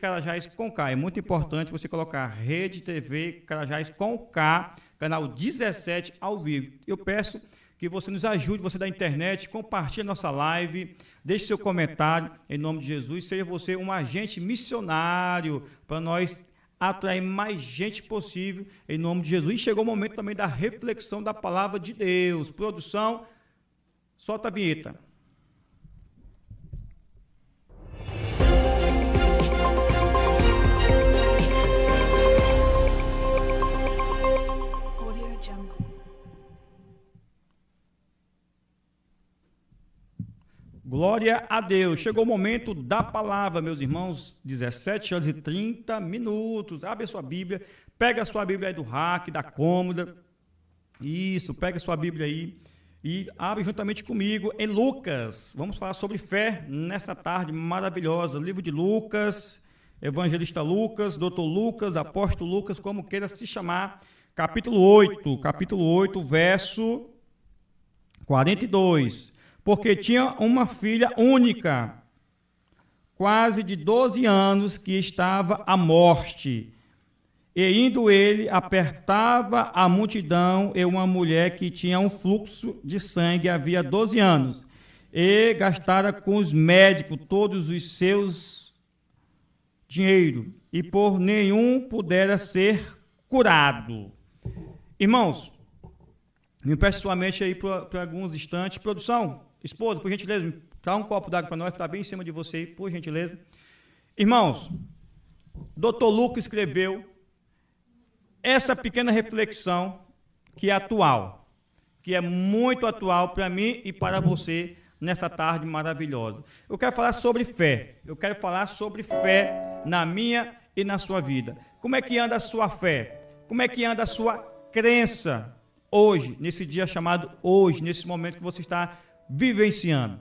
Carajás com K. É muito importante você colocar Rede TV Carajás com K, canal 17 ao vivo. Eu peço que você nos ajude, você da internet, compartilhe a nossa live, deixe seu comentário em nome de Jesus, seja você um agente missionário para nós atrair mais gente possível em nome de Jesus. E chegou o momento também da reflexão da palavra de Deus. Produção, solta a vinheta. Glória a Deus. Chegou o momento da palavra, meus irmãos, 17 horas e 30 minutos. Abre a sua Bíblia, pega a sua Bíblia aí do rack, da cômoda. Isso, pega a sua Bíblia aí e abre juntamente comigo em Lucas. Vamos falar sobre fé nessa tarde maravilhosa. Livro de Lucas, Evangelista Lucas, Doutor Lucas, Apóstolo Lucas, como queira se chamar. Capítulo 8, verso 42. Porque tinha uma filha única, quase de 12 anos, que estava à morte. E indo ele, apertava a multidão e uma mulher que tinha um fluxo de sangue havia 12 anos, e gastara com os médicos todos os seus dinheiro, e por nenhum pudera ser curado. Irmãos, me empreste sua mente aí por alguns instantes. Produção, esposa, por gentileza, dá um copo d'água para nós, que está bem em cima de você aí, por gentileza. Irmãos, Dr. Lucas escreveu essa pequena reflexão que é atual, que é muito atual para mim e para você nessa tarde maravilhosa. Eu quero falar sobre fé. Eu quero falar sobre fé na minha e na sua vida. Como é que anda a sua fé? Como é que anda a sua crença hoje, nesse dia chamado hoje, nesse momento que você está vivenciando?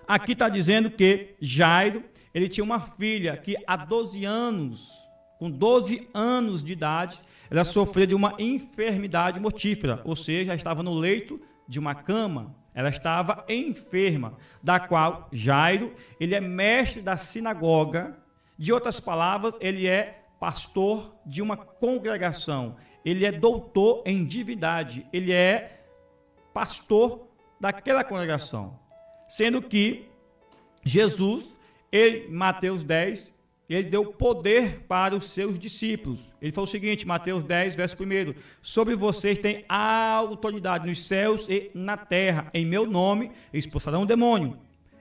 Aqui está dizendo que Jairo, ele tinha uma filha que há 12 anos, com 12 anos de idade, ela sofria de uma enfermidade mortífera, ou seja, estava no leito de uma cama, ela estava enferma, da qual Jairo, ele é mestre da sinagoga, de outras palavras, ele é pastor de uma congregação, ele é doutor em divindade, ele é pastor daquela congregação, sendo que Jesus, em Mateus 10, ele deu poder para os seus discípulos. Ele falou o seguinte, Mateus 10, verso 1, sobre vocês tem autoridade nos céus e na terra, em meu nome expulsarão o demônio,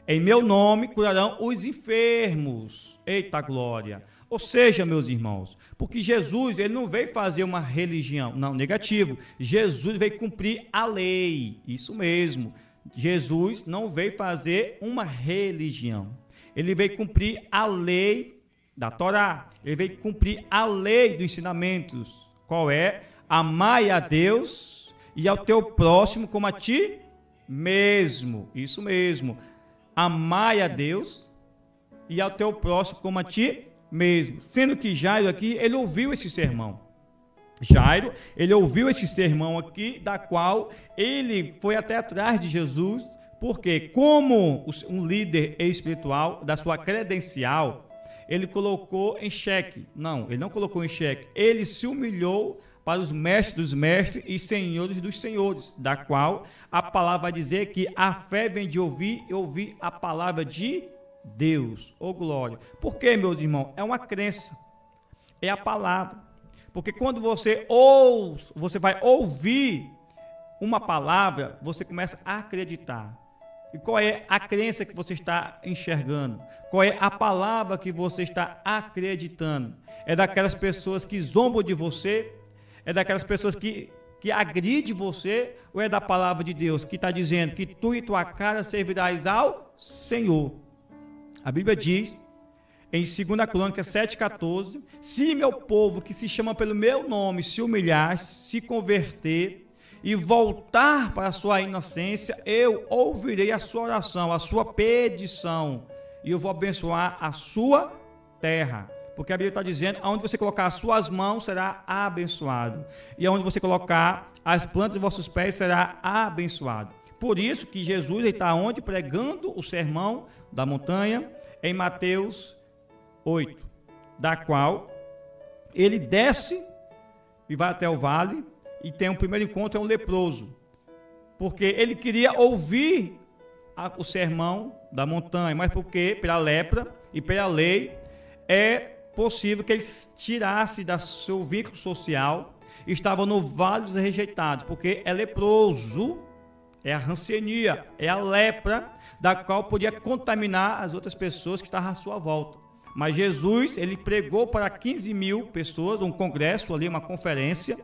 em meu nome curarão os enfermos. Eita glória! Ou seja, meus irmãos, porque Jesus, ele não veio fazer uma religião, não, negativo. Jesus veio cumprir a lei, isso mesmo. Jesus não veio fazer uma religião. Ele veio cumprir a lei da Torá. Ele veio cumprir a lei dos ensinamentos. Qual é? Amai a Deus e ao teu próximo como a ti mesmo. Isso mesmo. Amai a Deus e ao teu próximo como a ti mesmo. Sendo que Jairo aqui, ele ouviu esse sermão. Jairo, ele ouviu esse sermão aqui, da qual ele foi até atrás de Jesus, porque como um líder espiritual, da sua credencial, ele colocou em xeque. Não, ele não colocou em xeque. Ele se humilhou para os mestres dos mestres e senhores dos senhores, da qual a palavra vai dizer que a fé vem de ouvir e ouvir a palavra de Deus. Ô glória! Por quê, meus irmãos? É uma crença. É a palavra. Porque quando você ouve, você vai ouvir uma palavra, você começa a acreditar. E qual é a crença que você está enxergando? Qual é a palavra que você está acreditando? É daquelas pessoas que zombam de você? É daquelas pessoas que agridem você? Ou é da palavra de Deus que está dizendo que tu e tua casa servirás ao Senhor? A Bíblia diz, em 2 Crônicas 7,14, se meu povo que se chama pelo meu nome se humilhar, se converter e voltar para a sua inocência, eu ouvirei a sua oração, a sua petição, e eu vou abençoar a sua terra. Porque a Bíblia está dizendo, aonde você colocar as suas mãos será abençoado, e aonde você colocar as plantas de vossos pés será abençoado. Por isso que Jesus está onde? Pregando o sermão da montanha, em Mateus 8. da qual ele desce e vai até o vale e tem um primeiro encontro, é um leproso, porque ele queria ouvir o sermão da montanha, mas porque pela lepra e pela lei é possível que ele tirasse do seu vínculo social, estava no vale dos rejeitados, porque é leproso, é a rancenia, é a lepra, da qual podia contaminar as outras pessoas que estavam à sua volta. Mas Jesus, ele pregou para 15 mil pessoas, um congresso ali, uma conferência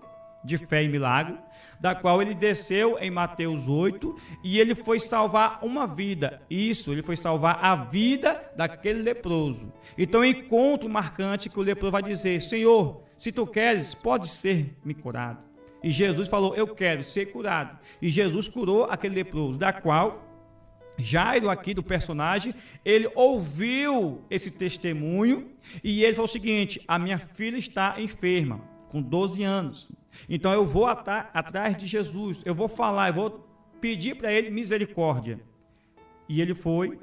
de fé e milagre, da qual ele desceu em Mateus 8 e ele foi salvar uma vida. Isso, ele foi salvar a vida daquele leproso. Então, encontro marcante que o leproso vai dizer: Senhor, se tu queres, pode ser me curado. E Jesus falou: eu quero ser curado. E Jesus curou aquele leproso, da qual Jairo, aqui do personagem, ele ouviu esse testemunho e ele falou o seguinte: a minha filha está enferma, com 12 anos. Então eu vou atrás de Jesus, eu vou falar, eu vou pedir para ele misericórdia. E ele foi.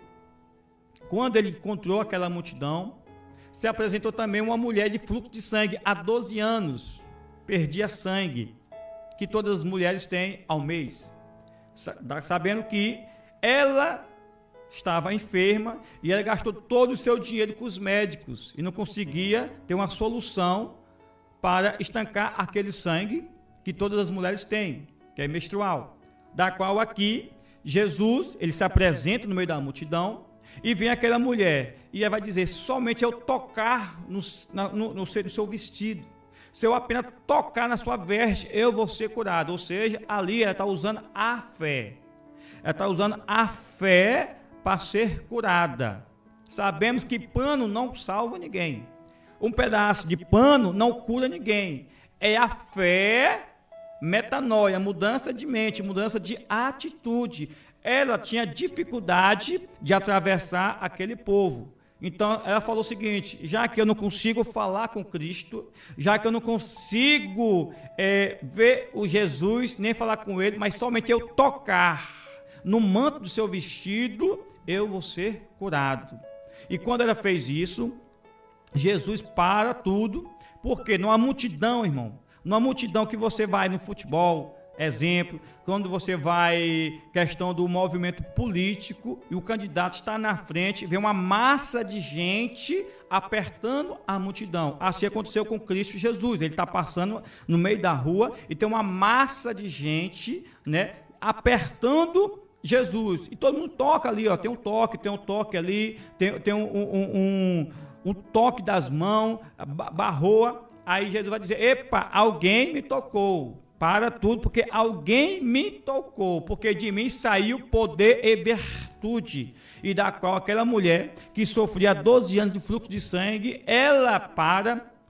Quando ele encontrou aquela multidão, se apresentou também uma mulher de fluxo de sangue há 12 anos, perdia sangue, que todas as mulheres têm ao mês, sabendo que ela estava enferma e ela gastou todo o seu dinheiro com os médicos e não conseguia ter uma solução para estancar aquele sangue que todas as mulheres têm, que é menstrual, da qual aqui Jesus, ele se apresenta no meio da multidão e vem aquela mulher e ela vai dizer: somente eu tocar no seu vestido, se eu apenas tocar na sua veste, eu vou ser curado. Ou seja, ali ela está usando a fé. Ela está usando a fé para ser curada. Sabemos que pano não salva ninguém. Um pedaço de pano não cura ninguém. É a fé, metanoia, mudança de mente, mudança de atitude. Ela tinha dificuldade de atravessar aquele povo. Então ela falou o seguinte: já que eu não consigo falar com Cristo, já que eu não consigo ver o Jesus, nem falar com ele, mas somente eu tocar no manto do seu vestido, eu vou ser curado. E quando ela fez isso, Jesus para tudo, porque numa multidão, irmão, numa multidão que você vai no futebol, exemplo, quando você vai, questão do movimento político, e o candidato está na frente, vem uma massa de gente apertando a multidão. Assim aconteceu com Cristo Jesus. Ele está passando no meio da rua e tem uma massa de gente, né, apertando Jesus. E todo mundo toca ali, ó, tem um toque ali, tem um toque das mãos, barroa. Aí Jesus vai dizer: epa, alguém me tocou. Para tudo, porque alguém me tocou, porque de mim saiu poder e virtude. E da qual aquela mulher que sofria 12 anos de fluxo de sangue, ela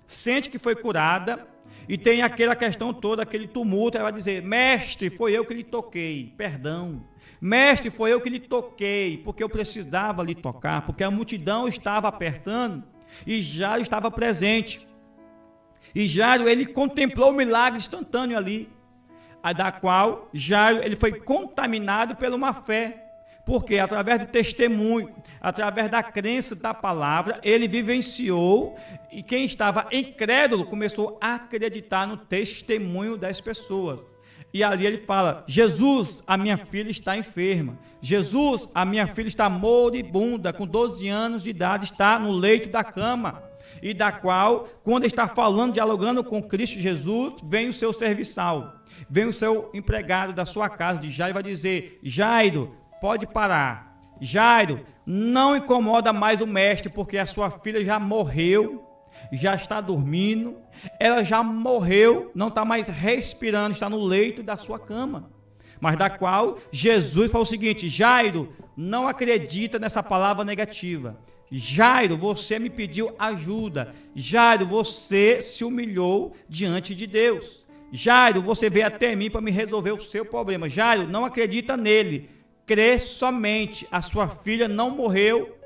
sente que foi curada, e tem aquela questão toda, aquele tumulto. Ela vai dizer: mestre, foi eu que lhe toquei, perdão. Mestre, foi eu que lhe toquei, porque eu precisava lhe tocar, porque a multidão estava apertando e já estava presente. E Jairo, ele contemplou o milagre instantâneo ali, da qual Jairo, ele foi contaminado pela uma fé, porque através do testemunho, através da crença da palavra, ele vivenciou, e quem estava incrédulo começou a acreditar no testemunho das pessoas. E ali ele fala: Jesus, a minha filha está enferma. Jesus, a minha filha está moribunda, com 12 anos de idade, está no leito da cama. E da qual, quando está falando, dialogando com Cristo Jesus, vem o seu serviçal, vem o seu empregado da sua casa de Jairo e vai dizer: Jairo, pode parar. Jairo, não incomoda mais o mestre, porque a sua filha já morreu, já está dormindo, ela já morreu, não está mais respirando, está no leito da sua cama. Mas da qual Jesus falou o seguinte: Jairo, não acredita nessa palavra negativa. Jairo, você me pediu ajuda. Jairo, você se humilhou diante de Deus. Jairo, você veio até mim para me resolver o seu problema. Jairo, não acredita nele. Crê somente. A sua filha não morreu,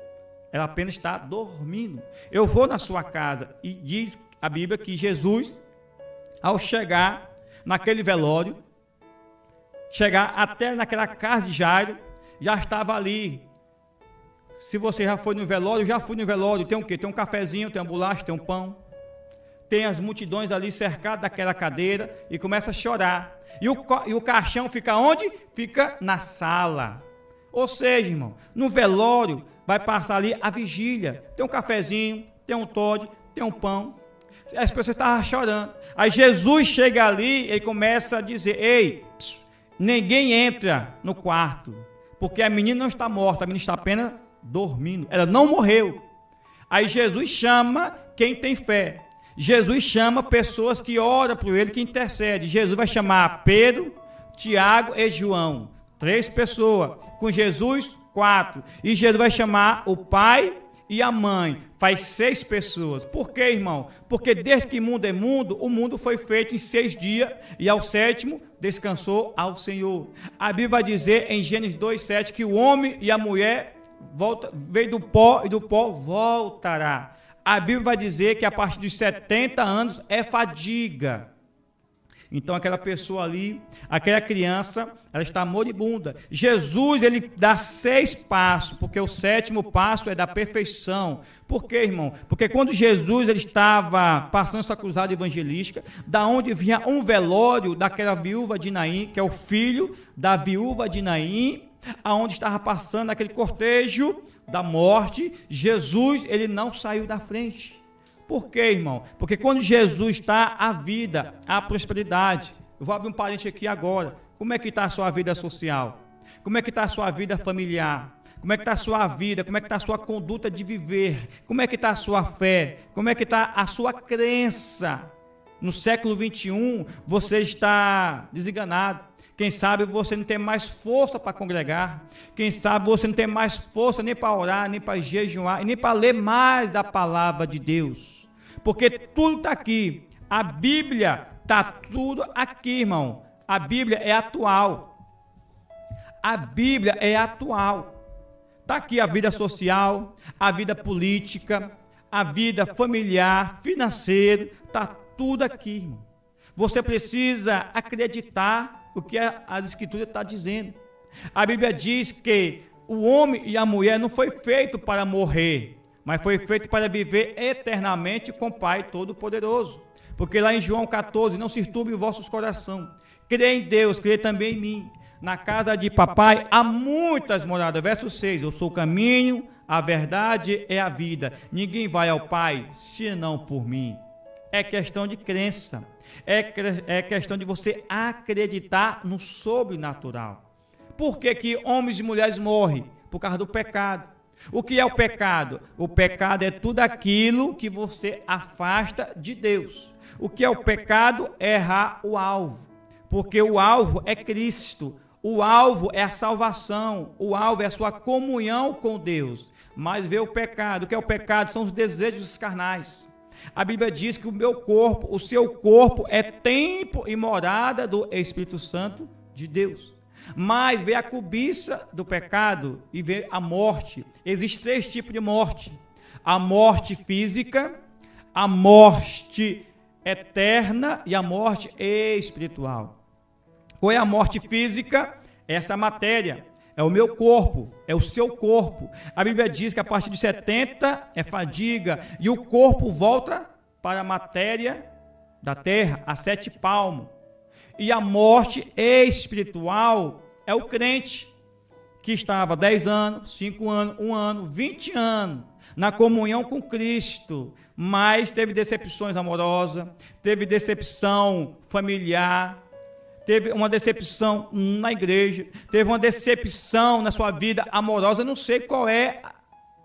ela apenas está dormindo. Eu vou na sua casa. E diz a Bíblia que Jesus, ao chegar naquele velório, chegar até naquela casa de Jairo, já estava ali Se você já foi no velório, já fui no velório, tem o quê? Tem um cafezinho, tem uma bolacha, tem um pão. Tem as multidões ali cercadas daquela cadeira e começa a chorar. E o caixão fica onde? Fica na sala. Ou seja, irmão, no velório vai passar ali a vigília. Tem um cafezinho, tem um Toddy, tem um pão. As pessoas estavam chorando. Aí Jesus chega ali, ele começa a dizer: ei, ninguém entra no quarto, porque a menina não está morta, a menina está apenas dormindo. Ela não morreu. Aí Jesus chama quem tem fé. Jesus chama pessoas que oram por ele, que intercedem. Jesus vai chamar Pedro, Tiago e João. 3 pessoas. Com Jesus, 4. E Jesus vai chamar o pai e a mãe. Faz 6 pessoas. Por quê, irmão? Porque desde que mundo é mundo, o mundo foi feito em 6 dias. E ao 7º descansou ao Senhor. A Bíblia vai dizer em Gênesis 2:7 que o homem e a mulher veio do pó e do pó voltará. A Bíblia vai dizer que a partir dos 70 anos é fadiga. Então aquela pessoa ali, aquela criança, ela está moribunda. Jesus, ele dá 6 passos, porque o 7º passo é da perfeição. Por quê, irmão? Porque quando Jesus ele estava passando essa cruzada evangelística, da onde vinha um velório daquela viúva de Naim, que é o filho da viúva de Naim, aonde estava passando aquele cortejo da morte, Jesus, ele não saiu da frente. Por quê, irmão? Porque quando Jesus está, a vida, a prosperidade. Eu vou abrir um parênteses aqui agora. Como é que está a sua vida social? Como é que está a sua vida familiar? Como é que está a sua vida? Como é que está a sua conduta de viver? Como é que está a sua fé? Como é que está a sua crença? No século 21, você está desenganado. Quem sabe você não tem mais força para congregar. Quem sabe você não tem mais força nem para orar, nem para jejuar, e nem para ler mais a palavra de Deus. Porque tudo está aqui. A Bíblia está tudo aqui, irmão. A Bíblia é atual. A Bíblia é atual. Está aqui a vida social, a vida política, a vida familiar, financeira. Está tudo aqui, irmão. Você precisa acreditar o que as Escrituras estão dizendo. A Bíblia diz que o homem e a mulher não foi feito para morrer, mas foi feito para viver eternamente com o Pai Todo-Poderoso. Porque lá em João 14, não se turbe os vossos corações. Crê em Deus, crê também em mim. Na casa de papai há muitas moradas. Verso 6, eu sou o caminho, a verdade é a vida. Ninguém vai ao Pai, senão por mim. É questão de crença. É questão de você acreditar no sobrenatural. Por que homens e mulheres morrem? Por causa do pecado. O que é o pecado? O pecado é tudo aquilo que você afasta de Deus. O que é o pecado? É errar o alvo. Porque o alvo é Cristo. O alvo é a salvação. O alvo é a sua comunhão com Deus. Mas vê o pecado. O que é o pecado? São os desejos carnais. A Bíblia diz que o seu corpo é templo e morada do Espírito Santo de Deus. Mas vê a cobiça do pecado e vê a morte. Existem 3 tipos de morte: a morte física, a morte eterna e a morte espiritual. Qual é a morte física? Essa matéria. É o meu corpo, é o seu corpo. A Bíblia diz que a partir de 70 é fadiga e o corpo volta para a matéria da terra, a 7 palmos. E a morte espiritual é o crente que estava 10 anos, 5 anos, 1 ano, 20 anos na comunhão com Cristo, mas teve decepções amorosas, teve decepção familiar, teve uma decepção na igreja, teve uma decepção na sua vida amorosa. Eu não sei qual é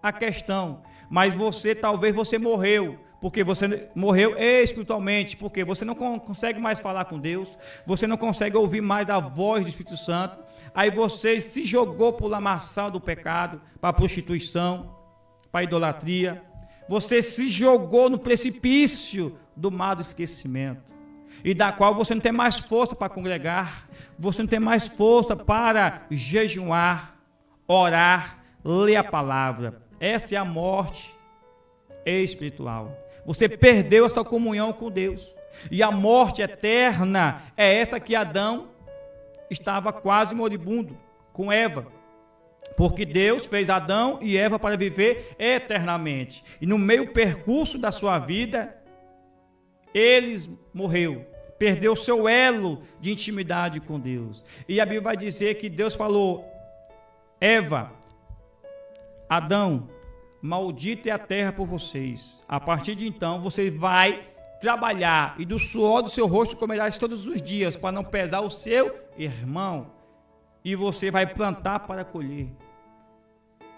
a questão, mas talvez você morreu, porque você morreu espiritualmente, porque você não consegue mais falar com Deus, você não consegue ouvir mais a voz do Espírito Santo, aí você se jogou para o lamaçal do pecado, para a prostituição, para a idolatria, você se jogou no precipício do mar do esquecimento, e da qual você não tem mais força para congregar, você não tem mais força para jejuar, orar, ler a palavra. Essa é a morte espiritual. Você perdeu essa comunhão com Deus. E a morte eterna é essa que Adão estava quase moribundo com Eva. Porque Deus fez Adão e Eva para viver eternamente. E no meio percurso da sua vida, eles morreu. Perdeu o seu elo de intimidade com Deus. E a Bíblia vai dizer que Deus falou: Eva, Adão, maldita é a terra por vocês. A partir de então, você vai trabalhar e do suor do seu rosto comerás todos os dias, para não pesar o seu irmão. E você vai plantar para colher.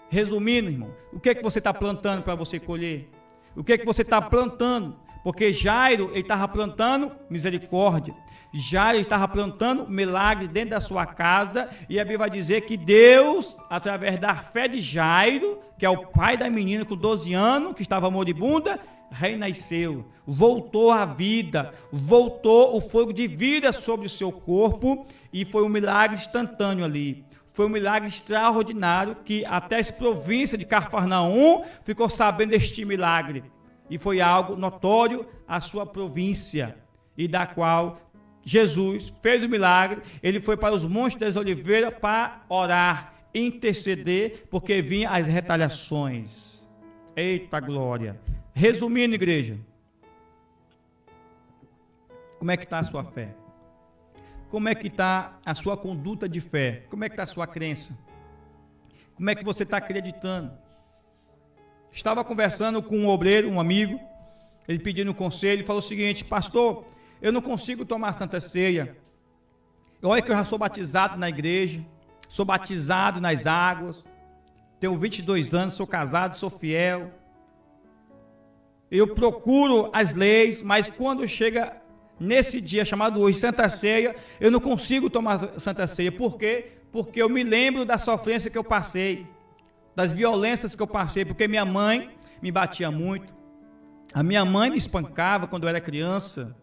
Resumindo, irmão, o que é que você está plantando para você colher? O que é que você está plantando? Porque Jairo, ele estava plantando misericórdia. Jairo estava plantando milagre dentro da sua casa. E a Bíblia vai dizer que Deus, através da fé de Jairo, que é o pai da menina com 12 anos, que estava moribunda, renasceu, voltou à vida, voltou o fogo de vida sobre o seu corpo. E foi um milagre instantâneo ali. Foi um milagre extraordinário que até as províncias de Cafarnaum ficou sabendo deste milagre. E foi algo notório à sua província, e da qual Jesus fez o milagre. Ele foi para os Montes das Oliveiras para orar, interceder, porque vinham as retaliações. Eita glória! Resumindo, igreja, como é que está a sua fé? Como é que está a sua conduta de fé? Como é que está a sua crença? Como é que você está acreditando? Estava conversando com um obreiro, um amigo, ele pedindo um conselho, e falou o seguinte: pastor, eu não consigo tomar a Santa Ceia. Olha que eu já sou batizado na igreja, sou batizado nas águas, tenho 22 anos, sou casado, sou fiel. Eu procuro as leis, mas quando chega nesse dia chamado hoje, Santa Ceia, eu não consigo tomar Santa Ceia. Por quê? Porque eu me lembro da sofrência que eu passei, das violências que eu passei, porque minha mãe me batia muito, a minha mãe me espancava quando eu era criança,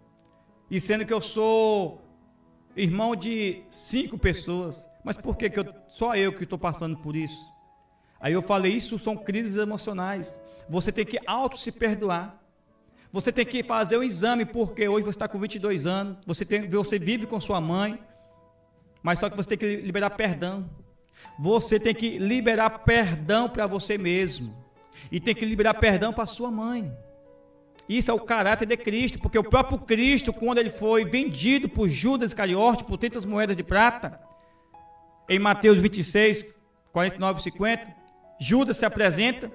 e sendo que eu sou irmão de 5 pessoas, mas por que só eu que estou passando por isso? Aí eu falei, isso são crises emocionais, você tem que se perdoar, você tem que fazer um exame, porque hoje você está com 22 anos, você vive com sua mãe, mas só que você tem que liberar perdão. Você tem que liberar perdão para você mesmo. E tem que liberar perdão para sua mãe. Isso é o caráter de Cristo. Porque o próprio Cristo, quando ele foi vendido por Judas Iscariote por 30 moedas de prata, em Mateus 26, 49 e 50, Judas se apresenta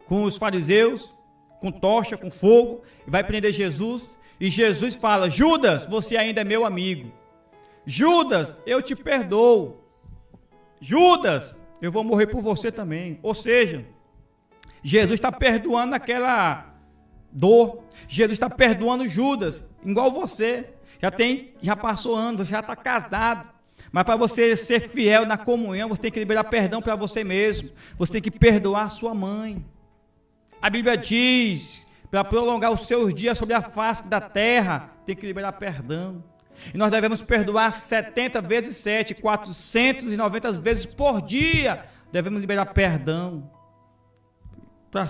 com os fariseus, com tocha, com fogo, e vai prender Jesus. E Jesus fala: Judas, você ainda é meu amigo. Judas, eu te perdoo. Judas, eu vou morrer por você também. Ou seja, Jesus está perdoando aquela dor. Jesus está perdoando Judas, igual você. Já passou anos, você já está casado. Mas para você ser fiel na comunhão, você tem que liberar perdão para você mesmo. Você tem que perdoar sua mãe. A Bíblia diz, para prolongar os seus dias sobre a face da terra, tem que liberar perdão. E nós devemos perdoar 70 vezes 7, 490 vezes por dia. Devemos liberar perdão. Para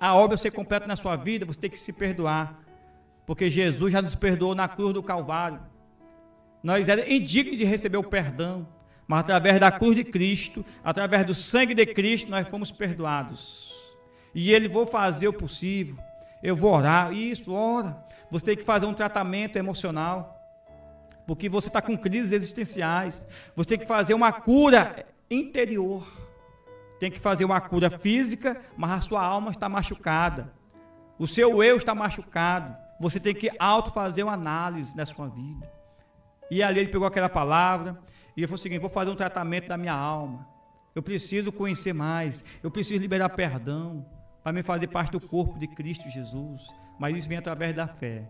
a obra ser completa na sua vida, você tem que se perdoar. Porque Jesus já nos perdoou na cruz do Calvário. Nós éramos indignos de receber o perdão. Mas através da cruz de Cristo, através do sangue de Cristo, nós fomos perdoados. E Ele vai fazer o possível. Eu vou orar. Isso, ora. Você tem que fazer um tratamento emocional. Porque você está com crises existenciais. Você tem que fazer uma cura interior. Tem que fazer uma cura física, mas a sua alma está machucada. O seu eu está machucado. Você tem que fazer uma análise na sua vida. E ali ele pegou aquela palavra e ele falou o seguinte: vou fazer um tratamento da minha alma. Eu preciso conhecer mais. Eu preciso liberar perdão para me fazer parte do corpo de Cristo Jesus. Mas isso vem através da fé.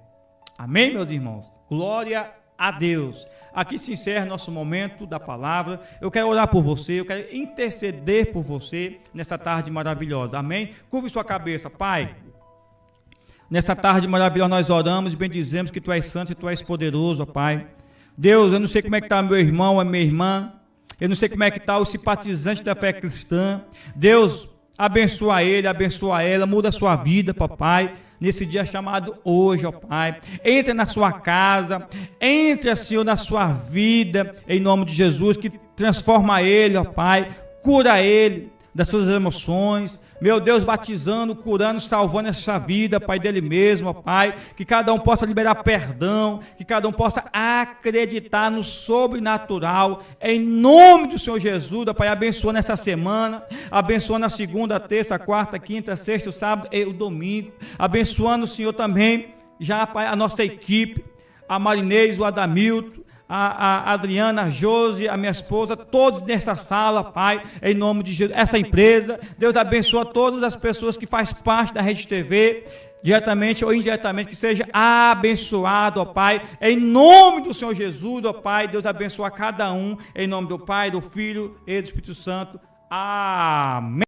Amém, meus irmãos? Glória a Deus. Aqui se encerra nosso momento da palavra. Eu quero orar por você, eu quero interceder por você nessa tarde maravilhosa. Amém? Curve sua cabeça, Pai. Nessa tarde maravilhosa nós oramos e bendizemos que Tu és santo e Tu és poderoso, ó Pai. Deus, eu não sei como é que está meu irmão, a minha irmã. Eu não sei como é que está o simpatizante da fé cristã. Deus, abençoa ele, abençoa ela, muda a sua vida, papai. Nesse dia chamado hoje, ó Pai, entra na sua casa, entra, Senhor, na sua vida, em nome de Jesus, que transforma ele, ó Pai, cura ele das suas emoções, meu Deus, batizando, curando, salvando essa vida, Pai, dele mesmo, ó Pai, que cada um possa liberar perdão, que cada um possa acreditar no sobrenatural, em nome do Senhor Jesus, ó Pai, abençoando essa semana, abençoando a segunda, a terça, a quarta, a quinta, a sexta, o sábado e o domingo, abençoando o Senhor também, já, Pai, a nossa equipe, a Marinês, o Adamilton, a Adriana, a Josi, a minha esposa, todos nessa sala, Pai, em nome de Jesus, essa empresa, Deus abençoa todas as pessoas que fazem parte da Rede TV, diretamente ou indiretamente, que seja abençoado, ó Pai, em nome do Senhor Jesus, ó Pai, Deus abençoa cada um, em nome do Pai, do Filho e do Espírito Santo, amém.